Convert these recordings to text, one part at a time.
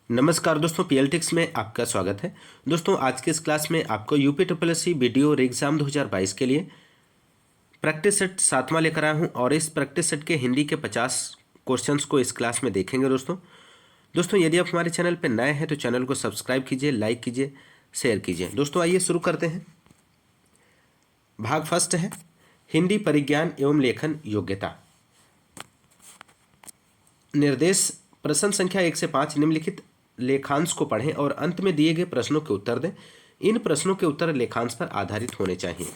नमस्कार दोस्तों, पीएलटिक्स में आपका स्वागत है। दोस्तों, आज के इस क्लास में आपको UP triple S C VDO exam 2022 के लिए प्रैक्टिस सेट 7वां लेकर आया हूं और इस प्रैक्टिस सेट के हिंदी के 50 क्वेश्चंस को इस क्लास में देखेंगे। दोस्तों यदि आप हमारे चैनल पर नए हैं तो चैनल को सब्सक्राइब कीजिए, लाइक कीजिए, शेयर कीजिए। दोस्तों आइए शुरू करते हैं। भाग फर्स्ट है हिंदी परिज्ञान एवं लेखन योग्यता। निर्देश प्रश्न संख्या 1 से 5 निम्नलिखित लेखांश को पढ़ें और अंत में दिए गए प्रश्नों के उत्तर दें। इन प्रश्नों के उत्तर लेखांश पर आधारित होने चाहिए।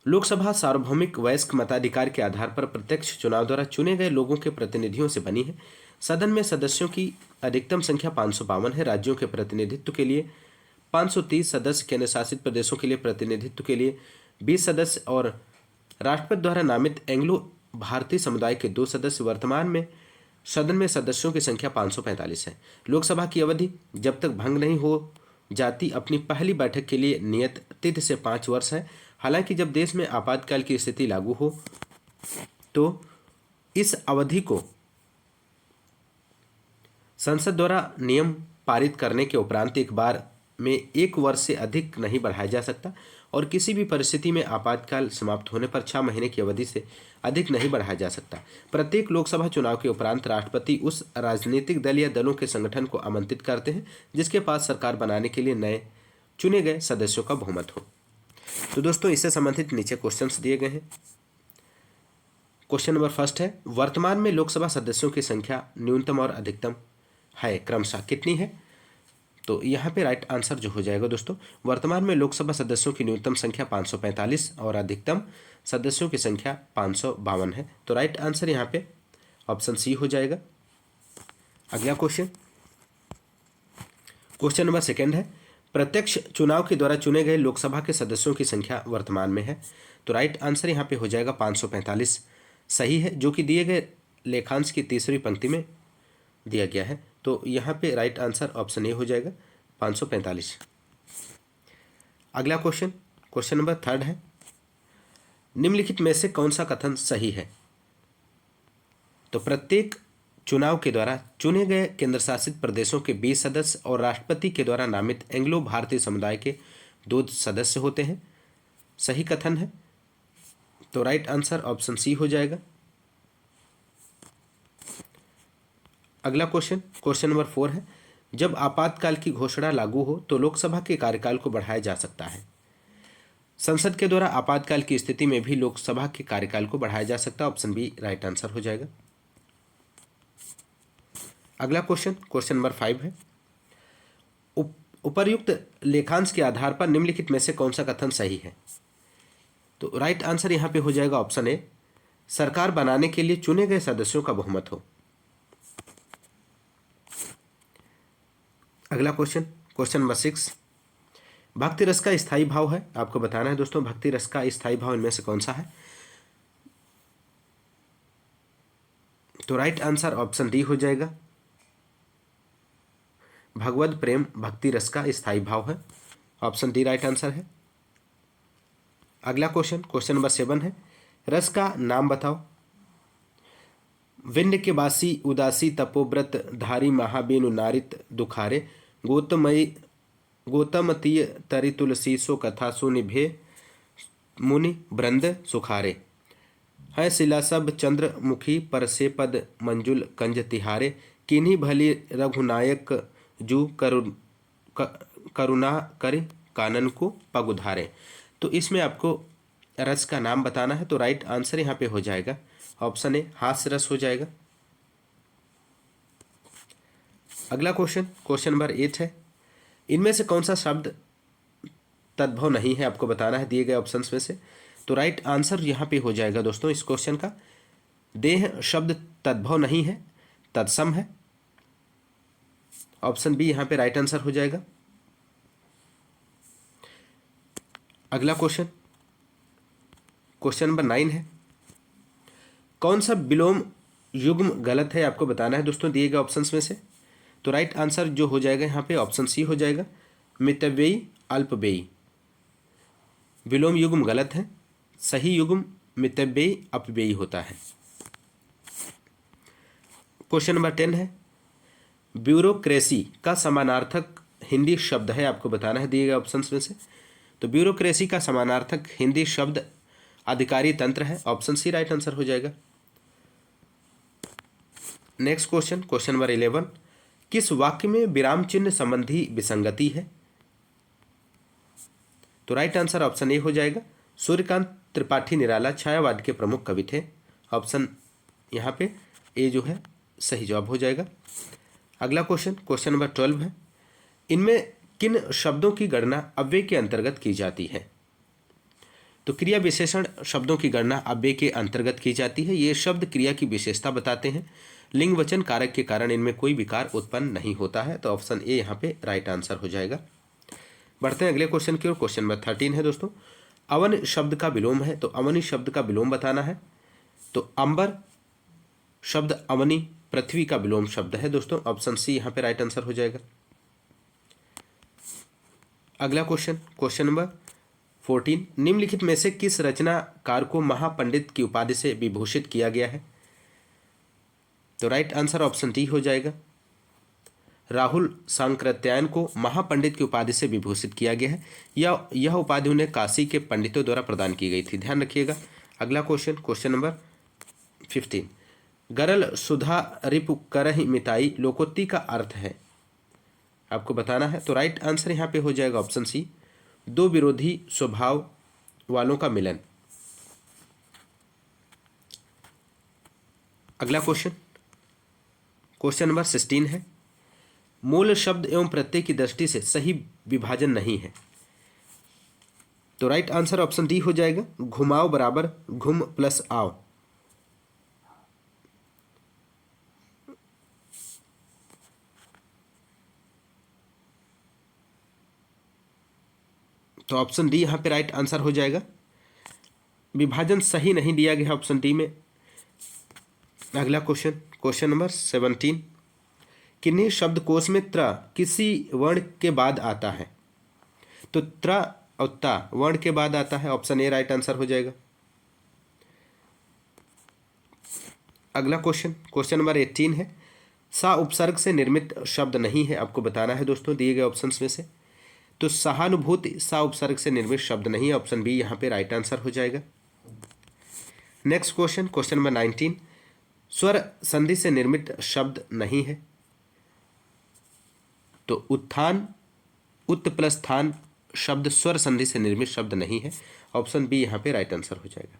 लोकसभा सार्वभौमिक वयस्क मताधिकार के आधार पर प्रत्यक्ष चुनाव द्वारा चुने गए लोगों के प्रतिनिधियों से बनी है। सदन में सदस्यों की अधिकतम संख्या 552 है। राज्यों के प्रतिनिधित्व के लिए 530 सदस्य, केंद्र शासित प्रदेशों के लिए प्रतिनिधित्व के लिए 20 सदस्य और राष्ट्रपति द्वारा नामित एंग्लो भारतीय समुदाय के 2 सदस्य। वर्तमान में सदन में सदस्यों की संख्या 545 है। लोकसभा की अवधि जब तक भंग नहीं हो जाती अपनी पहली बैठक के लिए नियत तिथि से 5 वर्ष है। हालांकि जब देश में आपातकाल की स्थिति लागू हो तो इस अवधि को संसद द्वारा नियम पारित करने के उपरांत एक बार में 1 वर्ष से अधिक नहीं बढ़ाया जा सकता और किसी भी परिस्थिति में आपातकाल समाप्त होने पर 6 महीने की अवधि से अधिक नहीं बढ़ाया जा सकता। प्रत्येक लोकसभा चुनाव के उपरांत राष्ट्रपति उस राजनीतिक दल या दलों के संगठन को आमंत्रित करते हैं जिसके पास सरकार बनाने के लिए नए चुने गए सदस्यों का बहुमत हो। तो दोस्तों इससे संबंधित नीचे क्वेश्चंस दिए गए हैं। क्वेश्चन नंबर फर्स्ट है, वर्तमान में लोकसभा सदस्यों की संख्या न्यूनतम और अधिकतम है क्रमशः कितनी है? तो यहाँ पे राइट आंसर जो हो जाएगा दोस्तों, वर्तमान में लोकसभा सदस्यों की न्यूनतम संख्या 545 और अधिकतम सदस्यों की संख्या 552 है। तो राइट आंसर यहाँ पे ऑप्शन सी हो जाएगा। अगला क्वेश्चन, क्वेश्चन नंबर सेकंड है, प्रत्यक्ष चुनाव के द्वारा चुने गए लोकसभा के सदस्यों की संख्या वर्तमान में है। तो राइट आंसर यहाँ पे हो जाएगा 545 सही है, जो कि दिए गए लेखांश की तीसरी पंक्ति में दिया गया है। तो यहाँ पे राइट आंसर ऑप्शन ए हो जाएगा 545। अगला क्वेश्चन, क्वेश्चन नंबर थर्ड है, निम्नलिखित में से कौन सा कथन सही है? तो प्रत्येक चुनाव के द्वारा चुने गए केंद्र शासित प्रदेशों के 20 सदस्य और राष्ट्रपति के द्वारा नामित एंग्लो भारतीय समुदाय के 2 सदस्य होते हैं। सही कथन है। तो राइट आंसर ऑप्शन सी हो जाएगा। अगला क्वेश्चन, क्वेश्चन नंबर 4 है, जब आपातकाल की घोषणा लागू हो तो लोकसभा के कार्यकाल को बढ़ाया जा सकता है। संसद के द्वारा आपातकाल की स्थिति में भी लोकसभा के कार्यकाल को बढ़ाया जा सकता है। ऑप्शन बी राइट आंसर हो जाएगा। अगला क्वेश्चन, क्वेश्चन नंबर 5 है, उपर्युक्त लेखांश के आधार पर निम्नलिखित में से कौन सा कथन सही है? तो राइट आंसर यहाँ पे हो जाएगा ऑप्शन ए, सरकार बनाने के लिए चुने गए सदस्यों का बहुमत हो। अगला क्वेश्चन, क्वेश्चन नंबर 6, भक्ति रस का स्थायी भाव है। आपको बताना है दोस्तों भक्ति रस का स्थायी भाव इनमें से कौन सा है? तो राइट आंसर ऑप्शन डी हो जाएगा, भगवद प्रेम भक्ति रस का स्थायी भाव है। ऑप्शन डी राइट आंसर है। अगला क्वेश्चन, क्वेश्चन नंबर 7 है, रस का नाम बताओ। विंध्य के वासी उदासी तपोव्रत धारी महाबेनु नारित दुखारे गौतमतीय तरि तुलसीसो कथा सुनिभे मुनि वृंद सुखारे है शिला सब चंद्रमुखी पर से पद मंजुल कंज तिहारे किन्हीं भली रघुनायक जू करुणा करे कानन को पग उधारे। तो इसमें आपको रस का नाम बताना है। तो राइट आंसर यहाँ पे हो जाएगा ऑप्शन ए हास्य रस हो जाएगा। अगला क्वेश्चन, क्वेश्चन नंबर 8 है, इनमें से कौन सा शब्द तद्भव नहीं है? आपको बताना है दिए गए ऑप्शंस में से। तो राइट आंसर यहाँ पे हो जाएगा दोस्तों इस क्वेश्चन का, देह शब्द तद्भव नहीं है, तत्सम है। ऑप्शन बी यहाँ पे राइट आंसर हो जाएगा। अगला क्वेश्चन, क्वेश्चन नंबर 9 है, कौन सा विलोम युग्म गलत है? आपको बताना है दोस्तों दिए गए ऑप्शंस में से। तो राइट आंसर जो हो जाएगा यहाँ पे ऑप्शन सी हो जाएगा, मितव्ययी अल्पव्ययी। विलोम युग्म गलत है, सही युग्म मितव्ययी अपव्ययी होता है। क्वेश्चन नंबर 10 है, ब्यूरोक्रेसी का समानार्थक हिंदी शब्द है, आपको बताना है दिए गए ऑप्शंस में से। तो ब्यूरोक्रेसी का समानार्थक हिंदी शब्द अधिकारी तंत्र है, ऑप्शन सी राइट आंसर हो जाएगा। नेक्स्ट क्वेश्चन, क्वेश्चन नंबर 11, किस वाक्य में विराम चिन्ह संबंधी विसंगति है? तो राइट आंसर ऑप्शन ए हो जाएगा, सूर्यकांत त्रिपाठी निराला छायावाद के प्रमुख कवि थे। ऑप्शन यहाँ पे ए जो है सही जवाब हो जाएगा। अगला क्वेश्चन, क्वेश्चन नंबर 12 है, इनमें किन शब्दों की गणना अव्यय के अंतर्गत की जाती है? तो क्रिया विशेषण शब्दों की गणना अव्यय के अंतर्गत की जाती है। ये शब्द क्रिया की विशेषता बताते हैं। लिंग वचन कारक के कारण इनमें कोई विकार उत्पन्न नहीं होता है। तो ऑप्शन ए यहाँ पे राइट आंसर हो जाएगा। बढ़ते हैं अगले क्वेश्चन की ओर। क्वेश्चन नंबर 13 है दोस्तों, अवन शब्द का विलोम है, तो अवनी शब्द का विलोम बताना है। तो अंबर शब्द अवनी पृथ्वी का विलोम शब्द है दोस्तों, ऑप्शन सी यहाँ पे राइट आंसर हो जाएगा। अगला क्वेश्चन, क्वेश्चन नंबर 14, निम्नलिखित में से किस रचनाकार को महापंडित की उपाधि से विभूषित किया गया है? तो राइट आंसर ऑप्शन डी हो जाएगा, राहुल सांकृत्यायन को महापंडित की उपाधि से विभूषित किया गया है। यह उपाधि उन्हें काशी के पंडितों द्वारा प्रदान की गई थी, ध्यान रखिएगा। अगला क्वेश्चन, क्वेश्चन नंबर 15, गरल सुधा रिपु करहि मिताई लोकोक्ति का अर्थ है, आपको बताना है। तो राइट आंसर यहाँ पे हो जाएगा ऑप्शन सी, दो विरोधी स्वभाव वालों का मिलन। अगला क्वेश्चन, क्वेश्चन नंबर 16 है, मूल शब्द एवं प्रत्यय की दृष्टि से सही विभाजन नहीं है। तो राइट आंसर ऑप्शन डी हो जाएगा, घुमाओ बराबर घुम प्लस आओ। तो ऑप्शन डी यहाँ पे राइट आंसर हो जाएगा, विभाजन सही नहीं दिया गया ऑप्शन डी में। अगला क्वेश्चन, क्वेश्चन नंबर 17, किन्हीं शब्दकोश में त्र किसी वर्ण के बाद आता है? तो त्र और ता वर्ण के बाद आता है, ऑप्शन ए राइट आंसर हो जाएगा। अगला क्वेश्चन, क्वेश्चन नंबर 18 है, सा उपसर्ग से निर्मित शब्द नहीं है, आपको बताना है दोस्तों दिए गए ऑप्शंस में से। तो सहानुभूति सा उपसर्ग से निर्मित शब्द नहीं है, ऑप्शन बी यहाँ पे राइट आंसर हो जाएगा। नेक्स्ट क्वेश्चन, क्वेश्चन नंबर 19, स्वर संधि से निर्मित शब्द नहीं है। तो उत्थान उत प्लस थान शब्द स्वर संधि से निर्मित शब्द नहीं है, ऑप्शन बी यहाँ पे राइट आंसर हो जाएगा।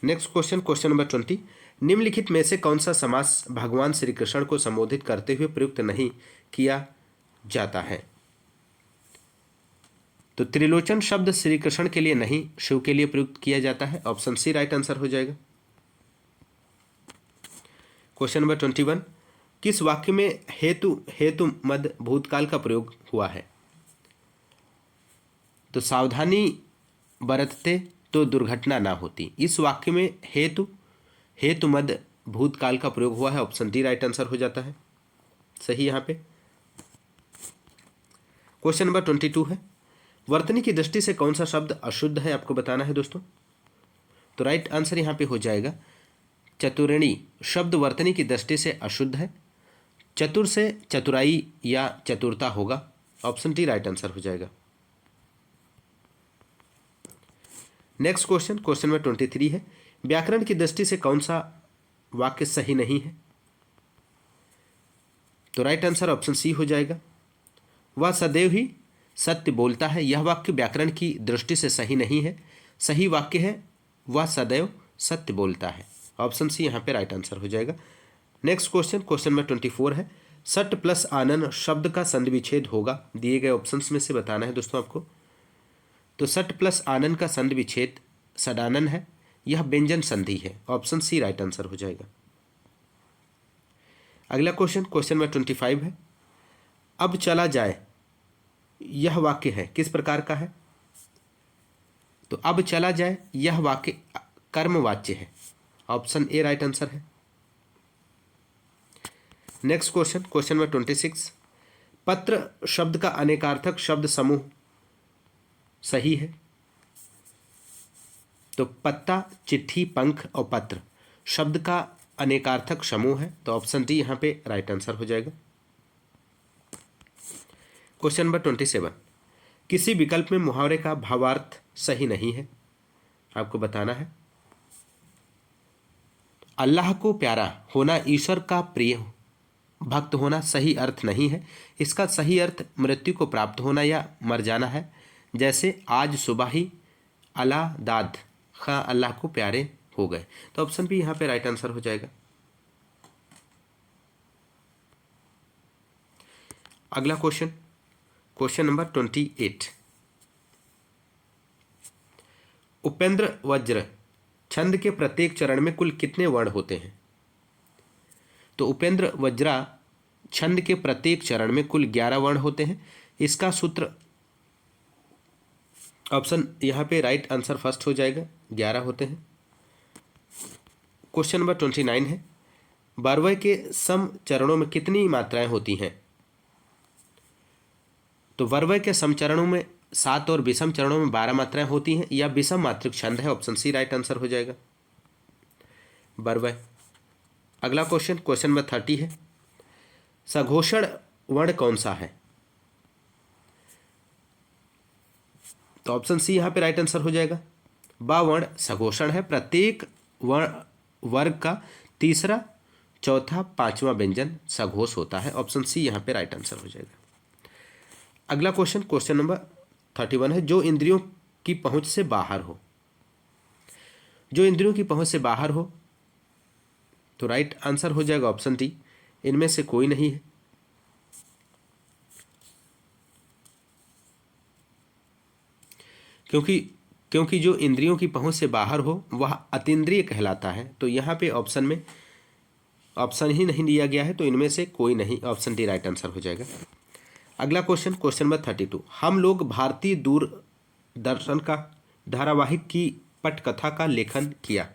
नेक्स्ट क्वेश्चन, क्वेश्चन नंबर 20, निम्नलिखित में से कौन सा समास भगवान श्री कृष्ण को संबोधित करते हुए प्रयुक्त नहीं किया जाता है? तो त्रिलोचन शब्द श्री कृष्ण के लिए नहीं, शिव के लिए प्रयुक्त किया जाता है, ऑप्शन सी राइट आंसर हो जाएगा। क्वेश्चन नंबर 21, किस वाक्य में हेतु मद भूतकाल का प्रयोग हुआ है? तो सावधानी बरतते तो दुर्घटना ना होती। इस वाक्य में हेतु मद भूतकाल का प्रयोग हुआ है, ऑप्शन डी राइट आंसर हो जाता है, सही यहाँ पे। क्वेश्चन नंबर 22 है, वर्तनी की दृष्टि से कौन सा शब्द अशुद्ध है, आपको बताना है दोस्तों। तो राइट आंसर यहाँ पे हो जाएगा, चतुरणी शब्द वर्तनी की दृष्टि से अशुद्ध है। चतुर से चतुराई या चतुरता होगा, ऑप्शन डी राइट आंसर हो जाएगा। नेक्स्ट क्वेश्चन, क्वेश्चन नंबर 23 है, व्याकरण की दृष्टि से कौन सा वाक्य सही नहीं है? तो राइट आंसर ऑप्शन सी हो जाएगा, वह सदैव ही सत्य बोलता है। यह वाक्य व्याकरण की दृष्टि से सही नहीं है। सही वाक्य है वह सदैव सत्य बोलता है, ऑप्शन सी यहाँ पे राइट आंसर हो जाएगा। नेक्स्ट क्वेश्चन, क्वेश्चन नंबर 24 है, सट प्लस आनन शब्द का संधि विच्छेद होगा, दिए गए ऑप्शंस में से बताना है दोस्तों आपको। तो सट प्लस आनन का संधि विच्छेद सडानन है, यह व्यंजन संधि है, ऑप्शन सी राइट आंसर हो जाएगा। अगला क्वेश्चन, क्वेश्चन नंबर 25 है, अब चला जाए यह वाक्य है किस प्रकार का है? तो अब चला जाए यह वाक्य कर्मवाच्य है, ऑप्शन ए राइट आंसर है। नेक्स्ट क्वेश्चन, क्वेश्चन नंबर 26, पत्र शब्द का अनेकार्थक शब्द समूह सही है। तो पत्ता, चिट्ठी, पंख और पत्र शब्द का अनेकार्थक समूह है, तो ऑप्शन डी यहाँ पे राइट आंसर हो जाएगा। क्वेश्चन नंबर 27, किसी विकल्प में मुहावरे का भावार्थ सही नहीं है, आपको बताना है। अल्लाह को प्यारा होना, ईश्वर का प्रिय भक्त होना सही अर्थ नहीं है। इसका सही अर्थ मृत्यु को प्राप्त होना या मर जाना है। जैसे आज सुबह ही अला दाद खां अल्लाह को प्यारे हो गए, तो ऑप्शन बी यहाँ पे राइट आंसर हो जाएगा। अगला क्वेश्चन, क्वेश्चन नंबर 28, उपेंद्र वज्र छंद के प्रत्येक चरण में कुल कितने वर्ण होते हैं? तो उपेंद्र वज्रा छंद के प्रत्येक चरण में कुल 11 वर्ण होते हैं। इसका सूत्र ऑप्शन यहाँ पे राइट आंसर फर्स्ट हो जाएगा, 11 होते हैं। क्वेश्चन नंबर 29 है, बारहवें के सम चरणों में कितनी मात्राएं होती हैं? तो बारहवें के सम चरणों में 7 और विषम चरणों में 12 मात्राएं होती हैं, या विषम मात्रिक छंद है, ऑप्शन सी राइट आंसर हो जाएगा, बारहवें। अगला क्वेश्चन, क्वेश्चन नंबर 30 है, सघोषण वर्ण कौन सा है? तो ऑप्शन सी यहाँ पे राइट आंसर हो जाएगा। बा वर्ण सघोषण है, प्रत्येक वर्ग का तीसरा, चौथा, पांचवा व्यंजन सघोष होता है, ऑप्शन सी यहाँ पे राइट आंसर हो जाएगा। अगला क्वेश्चन, क्वेश्चन नंबर 31 है, जो इंद्रियों की पहुंच से बाहर हो। जो इंद्रियों की पहुंच से बाहर हो, तो राइट आंसर हो जाएगा ऑप्शन डी, इनमें से कोई नहीं है। क्योंकि जो इंद्रियों की पहुंच से बाहर हो वह अतीन्द्रिय कहलाता है, तो यहाँ पे ऑप्शन में ऑप्शन ही नहीं दिया गया है, तो इनमें से कोई नहीं, ऑप्शन डी राइट आंसर हो जाएगा। अगला क्वेश्चन, क्वेश्चन नंबर 32, हम लोग भारतीय दूरदर्शन का धारावाहिक की पटकथा का लेखन किया।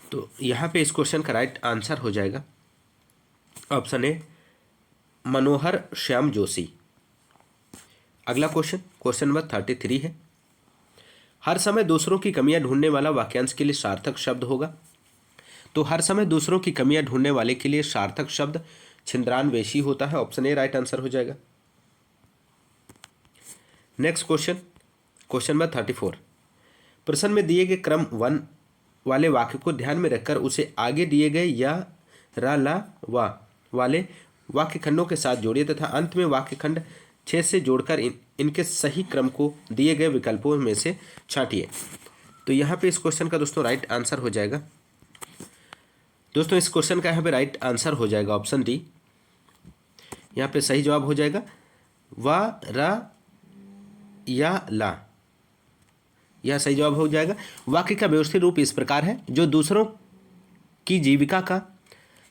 तो यहाँ पे इस क्वेश्चन का राइट आंसर हो जाएगा ऑप्शन ए, मनोहर श्याम जोशी। अगला क्वेश्चन, क्वेश्चन नंबर 33 है, हर समय दूसरों की कमियां ढूंढने वाला वाक्यांश के लिए सार्थक शब्द होगा। तो हर समय दूसरों की कमियां ढूंढने वाले के लिए सार्थक शब्द छिंद्रान्वेषी होता है, ऑप्शन ए राइट आंसर हो जाएगा। नेक्स्ट क्वेश्चन, क्वेश्चन नंबर 34, प्रश्न में दिए गए क्रम 1 वाले वाक्य को ध्यान में रखकर उसे आगे दिए गए या रा ला वा वाले वाक्य खंडों के साथ जोड़िए तथा अंत में वाक्य खंड 6 से जोड़कर इनके सही क्रम को दिए गए विकल्पों में से छांटिए। तो यहाँ पे इस क्वेश्चन का दोस्तों राइट आंसर हो जाएगा, दोस्तों इस क्वेश्चन का यहाँ पे राइट आंसर हो जाएगा ऑप्शन डी। यहाँ पे सही जवाब हो जाएगा वा रा या ला, यह सही जवाब हो जाएगा। वाक्य का व्यवस्थित रूप इस प्रकार है, जो दूसरों की जीविका का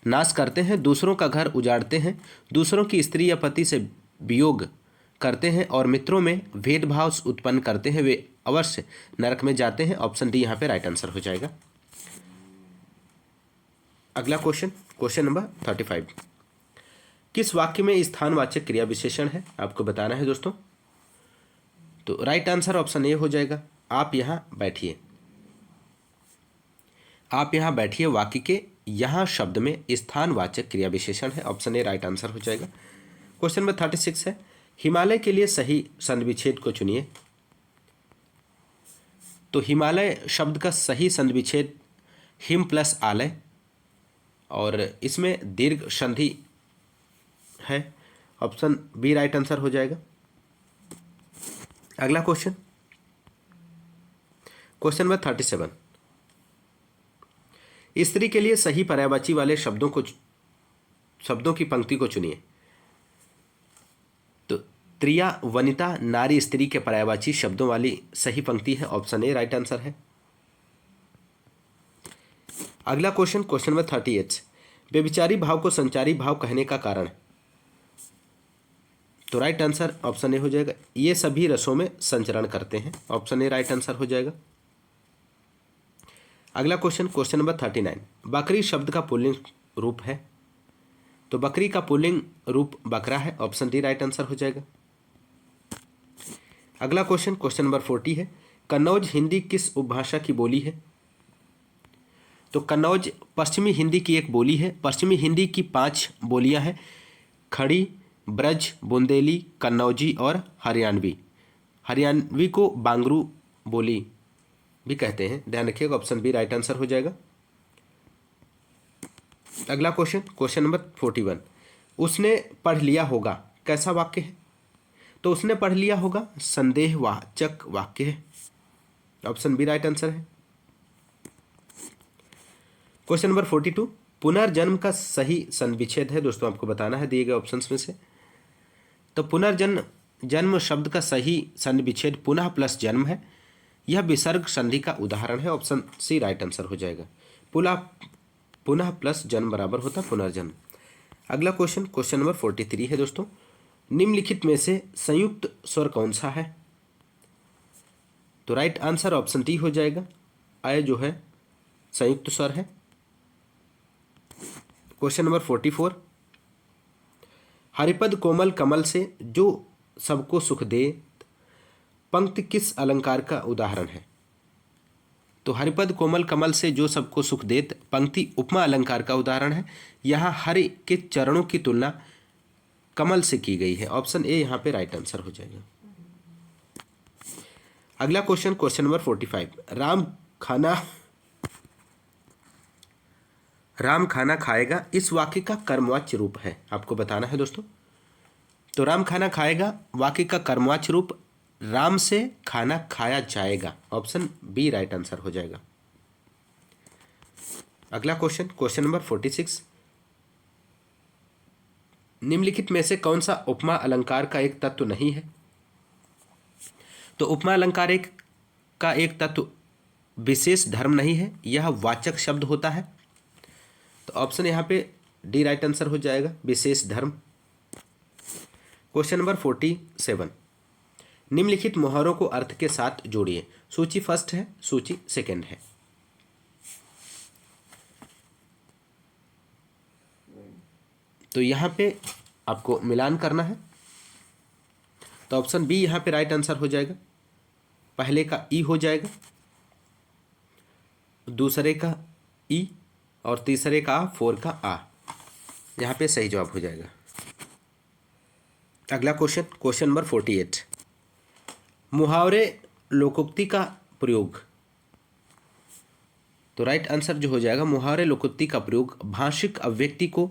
नाश करते हैं, दूसरों का घर उजाड़ते हैं, दूसरों की स्त्री या पति से वियोग करते हैं और मित्रों में भेदभाव उत्पन्न करते हैं, वे अवश्य नरक में जाते हैं, ऑप्शन डी यहाँ पे राइट आंसर हो जाएगा। अगला क्वेश्चन, क्वेश्चन नंबर 35, किस वाक्य में स्थानवाचक क्रिया विशेषण है, आपको बताना है दोस्तों। तो राइट आंसर ऑप्शन ए हो जाएगा, आप यहाँ बैठिए। आप यहाँ बैठिए वाक्य के यहाँ शब्द में स्थानवाचक क्रिया विशेषण है, ऑप्शन ए राइट आंसर हो जाएगा। क्वेश्चन नंबर 36 है, हिमालय के लिए सही संधिविच्छेद को चुनिए। तो हिमालय शब्द का सही संधिविच्छेद हिम प्लस आलय, और इसमें दीर्घ संधि है, ऑप्शन बी राइट आंसर हो जाएगा। अगला क्वेश्चन, क्वेश्चन नंबर 37, स्त्री के लिए सही पर्यायवाची वाले शब्दों की पंक्ति को चुनिए। तो त्रिया वनिता नारी स्त्री के पर्यायवाची शब्दों वाली सही पंक्ति है, ऑप्शन ए राइट आंसर है। अगला क्वेश्चन, क्वेश्चन नंबर 38, व्यभिचारी भाव को संचारी भाव कहने का कारण। तो राइट आंसर ऑप्शन ए हो जाएगा, ये सभी रसों में संचरण करते हैं, ऑप्शन ए राइट आंसर हो जाएगा। अगला क्वेश्चन, क्वेश्चन नंबर 39, बकरी शब्द का पुल्लिंग रूप है। तो बकरी का पुल्लिंग रूप बकरा है, ऑप्शन डी राइट आंसर हो जाएगा। अगला क्वेश्चन, क्वेश्चन नंबर 40 है, कन्नौज हिंदी किस उपभाषा की बोली है। तो कन्नौज पश्चिमी हिंदी की एक बोली है। पश्चिमी हिंदी की 5 बोलियां हैं: खड़ी, ब्रज, बुंदेली, कन्नौजी और हरियाणवी। हरियाणवी को बांगरू बोली भी कहते हैं, ध्यान रखिएगा। ऑप्शन बी राइट आंसर हो जाएगा। अगला क्वेश्चन, क्वेश्चन नंबर 41। उसने पढ़ लिया होगा कैसा वाक्य है? तो उसने पढ़ लिया होगा संदेहवाचक वाक्य है। ऑप्शन बी राइट आंसर है। Question number 42। पुनर्जन्म का सही संविच्छेद है दोस्तों, आपको बताना है दिए गए ऑप्शंस में से। तो पुनर्जन्म, जन्म शब्द का सही संविच्छेद पुनः प्लस जन्म है। यह विसर्ग संधि का उदाहरण है। ऑप्शन सी राइट आंसर हो जाएगा। पुनः प्लस जन्म बराबर होता पुनर्जन्म। अगला क्वेश्चन, क्वेश्चन नंबर 43 है दोस्तों। निम्नलिखित में से संयुक्त स्वर कौन सा है? तो राइट आंसर ऑप्शन टी हो जाएगा। अय जो है संयुक्त स्वर है। Question number 44। हरिपद कोमल कमल से जो सबको सुख दे पंक्ति किस अलंकार का उदाहरण है? तो हरिपद कोमल कमल से जो सबको सुख देत पंक्ति उपमा अलंकार का उदाहरण है। यहाँ हरि के चरणों की तुलना कमल से की गई है। ऑप्शन ए यहाँ पे राइट आंसर हो जाएगा। अगला क्वेश्चन, क्वेश्चन नंबर 45। राम खाना खाएगा इस वाक्य का कर्मवाच्य रूप है, आपको बताना है दोस्तों। तो राम खाना खाएगा वाक्य का कर्मवाच्य रूप राम से खाना खाया जाएगा। ऑप्शन बी राइट आंसर हो जाएगा। अगला क्वेश्चन, क्वेश्चन नंबर 46। निम्नलिखित में से कौन सा उपमा अलंकार का एक तत्व नहीं है? तो उपमा अलंकार का एक तत्व विशेष धर्म नहीं है, यह वाचक शब्द होता है। तो ऑप्शन यहाँ पे डी राइट आंसर हो जाएगा, विशेष धर्म। Question number 47। निम्नलिखित मुहावरों को अर्थ के साथ जोड़िए। सूची फर्स्ट है, सूची सेकंड है। तो यहाँ पे आपको मिलान करना है। तो ऑप्शन बी यहाँ पे राइट आंसर हो जाएगा। पहले का ई हो जाएगा, दूसरे का ई और तीसरे का 4 का आ। यहाँ पे सही जवाब हो जाएगा। अगला क्वेश्चन, क्वेश्चन नंबर 48। मुहावरे लोकोक्ति का प्रयोग। तो राइट आंसर जो हो जाएगा, मुहावरे लोकोक्ति का प्रयोग भाषिक अभिव्यक्ति को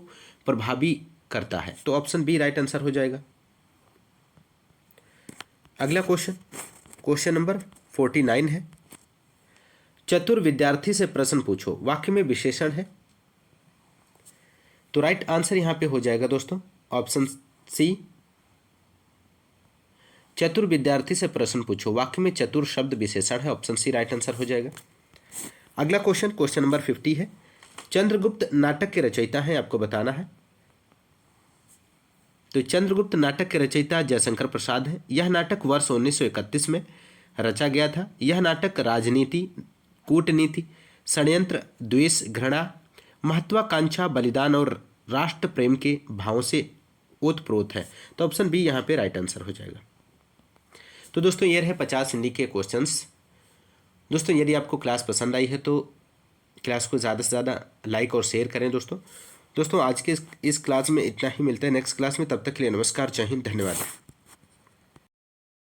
प्रभावी करता है। तो ऑप्शन बी राइट आंसर हो जाएगा। अगला क्वेश्चन, क्वेश्चन नंबर 49 है। चतुर विद्यार्थी से प्रश्न पूछो, वाक्य में विशेषण है। तो राइट आंसर यहां पे हो जाएगा दोस्तों, ऑप्शन सी। चतुर विद्यार्थी से प्रश्न पूछो, वाक्य में चतुर शब्द विशेषण है। ऑप्शन सी राइट आंसर हो जाएगा। अगला क्वेश्चन, क्वेश्चन नंबर 50 है। चंद्रगुप्त नाटक के रचयिता हैं, आपको बताना है। तो चंद्रगुप्त नाटक के रचयिता जयशंकर प्रसाद हैं। यह नाटक वर्ष 1931 में रचा गया था। यह नाटक राजनीति, कूटनीति, षड्यंत्र, द्वेष, घृणा, महत्वाकांक्षा, बलिदान और राष्ट्र प्रेम के भावों से ओतप्रोत है। तो ऑप्शन बी यहाँ पे राइट आंसर हो जाएगा। तो दोस्तों ये रहे 50 हिंदी के क्वेश्चंस। दोस्तों यदि आपको क्लास पसंद आई है तो क्लास को ज़्यादा से ज़्यादा लाइक और शेयर करें दोस्तों। आज के इस क्लास में इतना ही। मिलते हैं नेक्स्ट क्लास में, तब तक के लिए नमस्कार, जय हिंद, धन्यवाद।